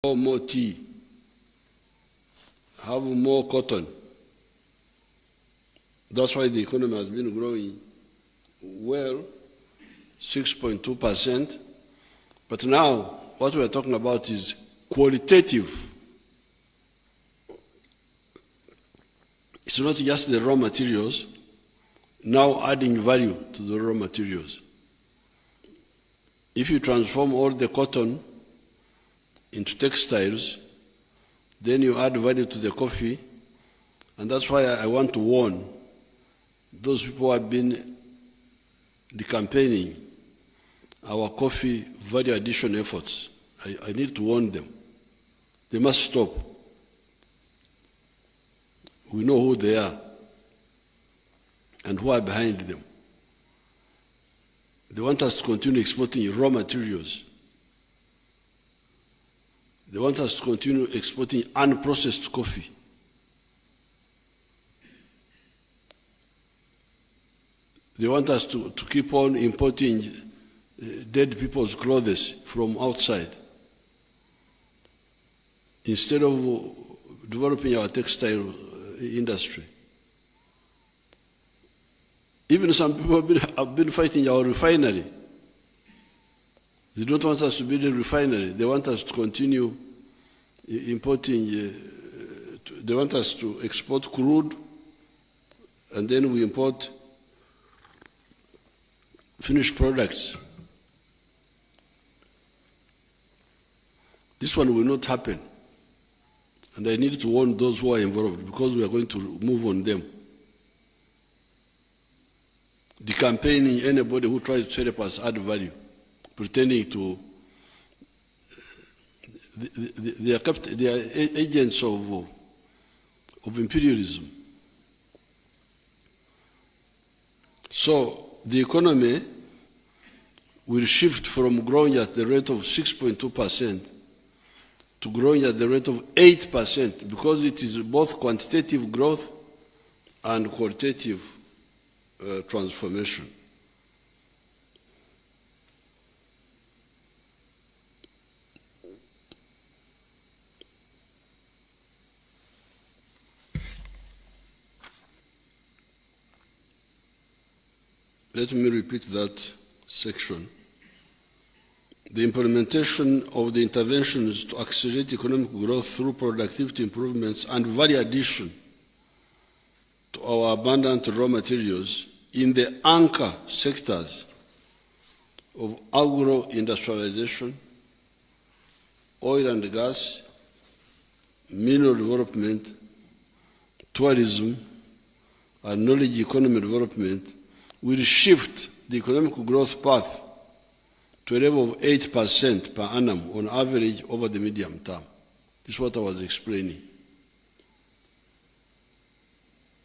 more tea, have more cotton. That's why the economy has been growing well, 6.2%. But now, what we are talking about is qualitative. It's not just the raw materials, now adding value to the raw materials. If you transform all the cotton into textiles, then you add value to the coffee, and that's why I want to warn those people who have been decampaigning our coffee value addition efforts. I need to warn them. They must stop. We know who they are and who are behind them. They want us to continue exporting raw materials. They want us to continue exporting unprocessed coffee. They want us to keep on importing dead people's clothes from outside instead of developing our textile industry. Even some people have been fighting our refinery. They don't want us to build a refinery. They want us to continue importing, they want us to export crude, and then we import finished products. This one will not happen. And I need to warn those who are involved because we are going to move on them. Decampaigning anybody who tries to help us add value, pretending to they are agents of imperialism. So the economy will shift from growing at the rate of 6.2% to growing at the rate of 8% because it is both quantitative growth and qualitative transformation. Let me repeat that section. The implementation of the interventions to accelerate economic growth through productivity improvements and value addition to our abundant raw materials in the anchor sectors of agro-industrialization, oil and gas, mineral development, tourism, and knowledge economy development will shift the economic growth path to a level of 8% per annum on average over the medium term. This is what I was explaining.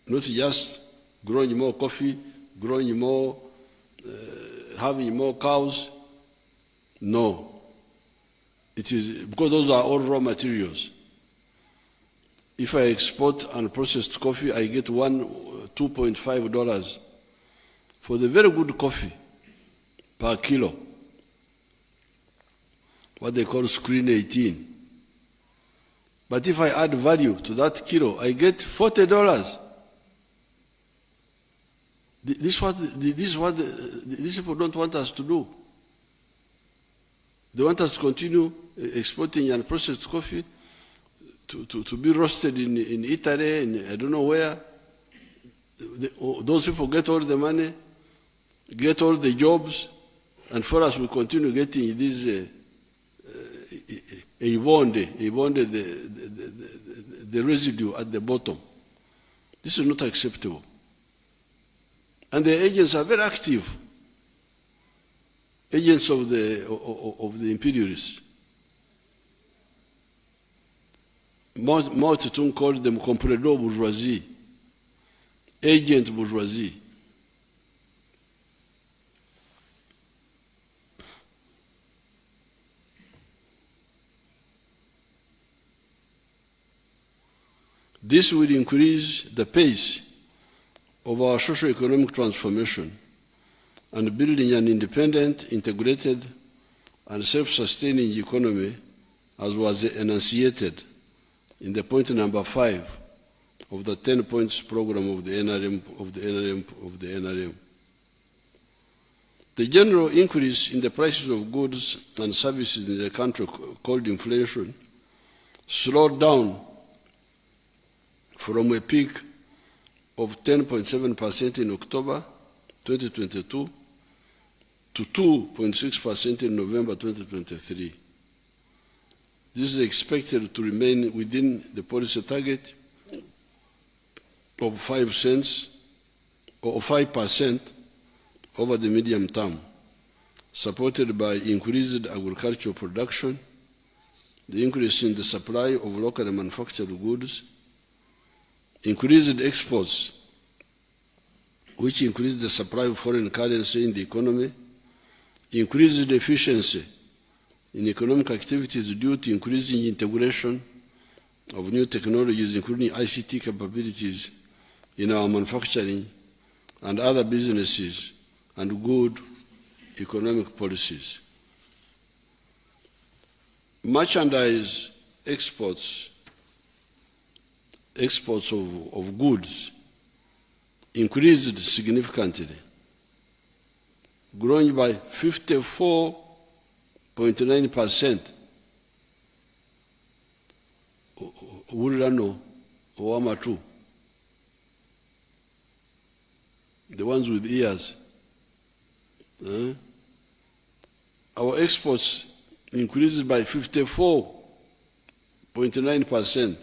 Not just growing more coffee, growing more, having more cows. No. It is because those are all raw materials. If I export unprocessed coffee, I get $2.5 for the very good coffee per kilo, what they call screen 18. But if I add value to that kilo, I get $40. This is what these people don't want us to do. They want us to continue exporting unprocessed coffee to be roasted in Italy, in I don't know where. Those people get all the money, get all the jobs, and for us we continue getting this the residue at the bottom. This is not acceptable. And the agents are very active, agents of the imperialists. Mao Zedong called them comprador bourgeoisie, agent bourgeoisie. This will increase the pace of our socio-economic transformation and building an independent, integrated, and self-sustaining economy as was enunciated in the point number 5 of the 10 points program of the NRM. The general increase in the prices of goods and services in the country, called inflation, slowed down from a peak of 10.7% in October 2022 to 2.6% in November 2023. This is expected to remain within the policy target of 5 cents or 5% over the medium term, supported by increased agricultural production, the increase in the supply of locally manufactured goods, increased exports, which increased the supply of foreign currency in the economy, increased efficiency in economic activities due to increasing integration of new technologies, including ICT capabilities in our manufacturing and other businesses, and good economic policies. Merchandise exports of goods increased significantly, growing by 54.9%. Urano or Amatu, the ones with ears. Our exports increased by 54.9%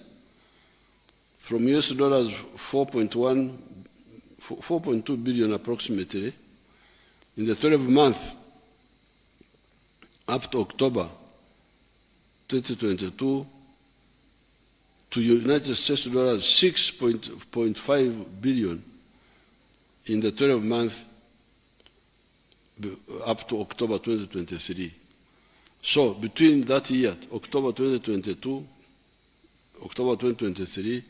from US dollars 4.2 billion approximately in the 12 months up to October 2022 to United States dollars 6.5 billion in the 12 months up to October 2023. So between that year, October 2022, October 2023,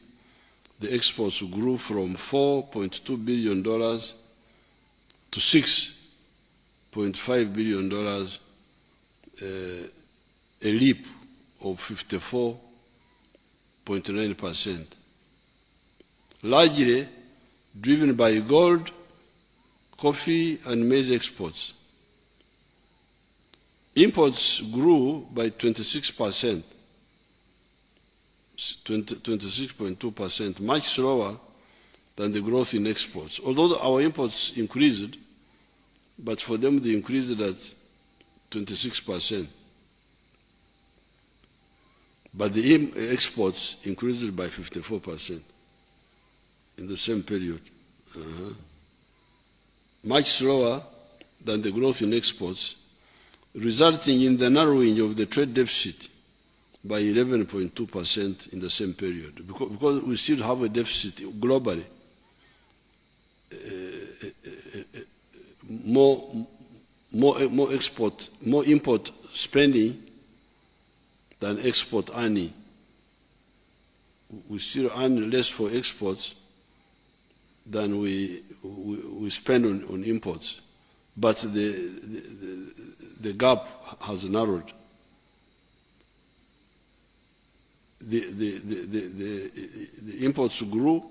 the exports grew from $4.2 billion to $6.5 billion, a leap of 54.9%, largely driven by gold, coffee, and maize exports. Imports grew by 26%, 26.2%, much slower than the growth in exports. Although our imports increased, but for them they increased at 26%. But the exports increased by 54% in the same period. Much slower than the growth in exports, resulting in the narrowing of the trade deficit by 11.2% in the same period. Because we still have a deficit globally, more import spending than export earning. We still earn less for exports than we spend on imports, but the gap has narrowed. The imports grew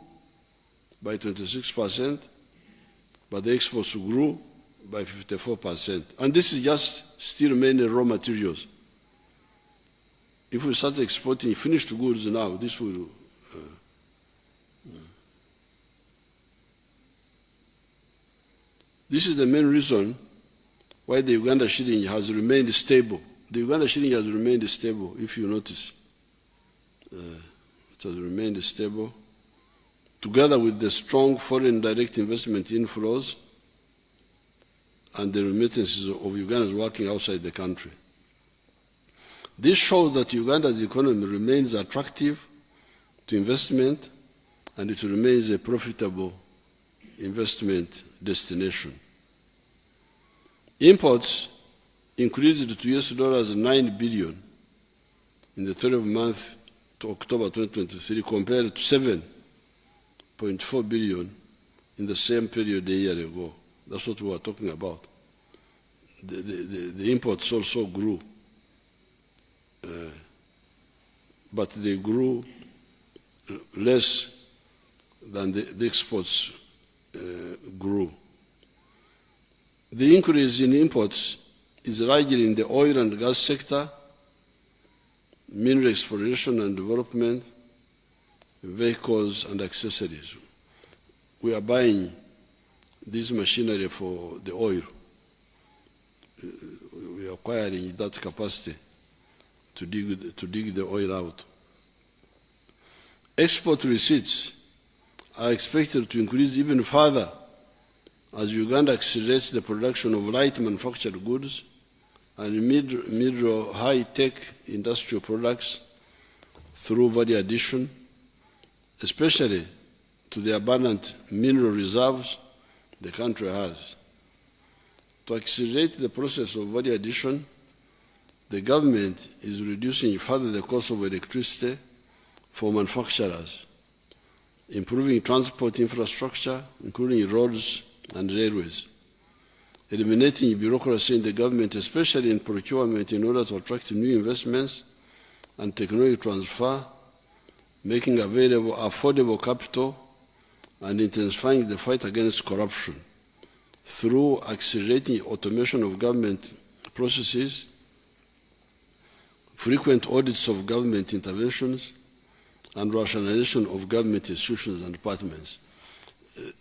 by 26%, but the exports grew by 54%. And this is just still mainly raw materials. If we start exporting finished goods now, this will This is the main reason why the Uganda shilling has remained stable. The Uganda shilling has remained stable, if you notice. It has remained stable, together with the strong foreign direct investment inflows and the remittances of Ugandans working outside the country. This shows that Uganda's economy remains attractive to investment, and it remains a profitable investment destination. Imports increased to US dollars 9 billion in the 12 months to October 2023 compared to 7.4 billion in the same period a year ago. That's what we were talking about. The imports also grew. but they grew less than the exports grew. The increase in imports is largely in the oil and gas sector, mineral exploration and development, vehicles and accessories. We are buying this machinery for the oil. We are acquiring that capacity to dig the oil out. Export receipts are expected to increase even further as Uganda accelerates the production of light manufactured goods and mid or high-tech industrial products through value addition, especially to the abundant mineral reserves the country has. To accelerate the process of value addition, the government is reducing further the cost of electricity for manufacturers, improving transport infrastructure, including roads and railways, eliminating bureaucracy in the government, especially in procurement, in order to attract new investments and technology transfer, making available affordable capital, and intensifying the fight against corruption through accelerating automation of government processes, frequent audits of government interventions, and rationalization of government institutions and departments.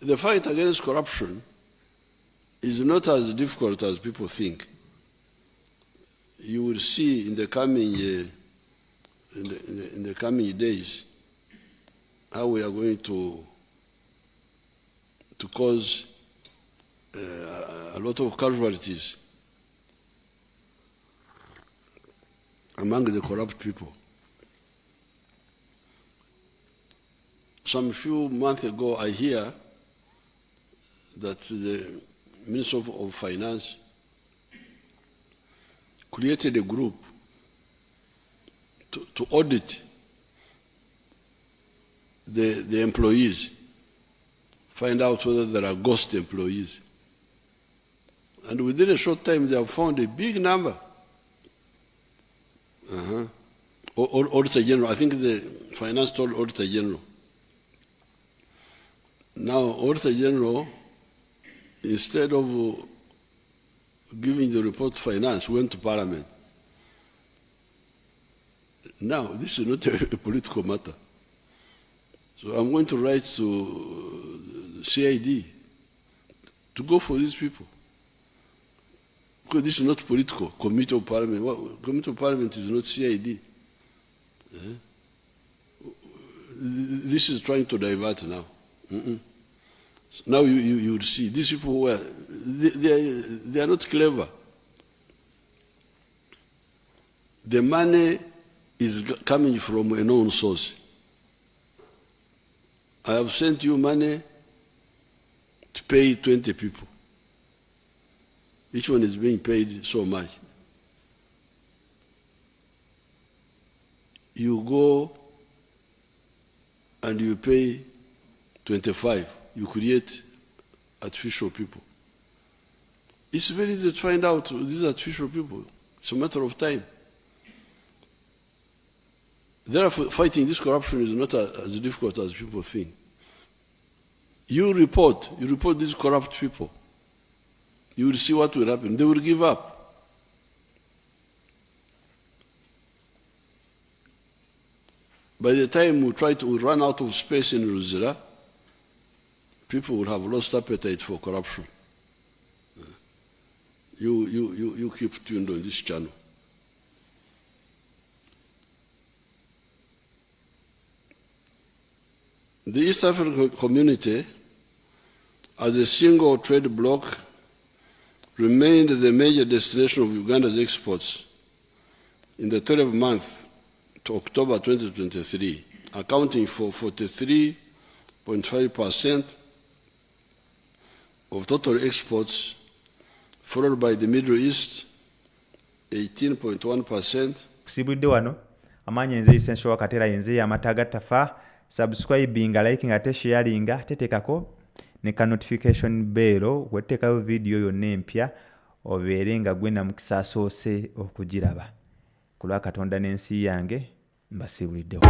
The fight against corruption is not as difficult as people think. You will see in the coming days how we are going to cause a lot of casualties among the corrupt people. Some few months ago, I hear that the Minister of Finance created a group to audit the employees, find out whether there are ghost employees. And within a short time, they have found a big number. Auditor General, I think the finance told Auditor General. Now, Auditor General, instead of giving the report to finance, went to Parliament. Now, this is not a political matter. So I'm going to write to CID to go for these people. Because this is not political. Committee of Parliament. Committee of Parliament is not CID. This is trying to divert now. Now you will see these people who are, they are not clever. The money is coming from a known source. I have sent you money to pay 20 people. Each one is being paid so much. You go and you pay 25. You create artificial people. It's very easy to find out these artificial people. It's a matter of time. Therefore, fighting this corruption is not as difficult as people think. You report these corrupt people. You will see what will happen. They will give up. By the time we run out of space in Ruzira, people will have lost appetite for corruption. You keep tuned on this channel. The East African community, as a single trade bloc, remained the major destination of Uganda's exports in the 12th month to October 2023, accounting for 43.5% of total exports, followed by the Middle East, 18.1%. Kusibudde wano, amanya nze Essential wakatera yenze amataga tafa, subscribinga, liking ate sharinga, tetekako ne ka notification bell wetekayo video yonna empya obeere nga gwe na mukisa asoose okugiraba. Kulwa Katonda n'ensi yange mbasiibuliddewo.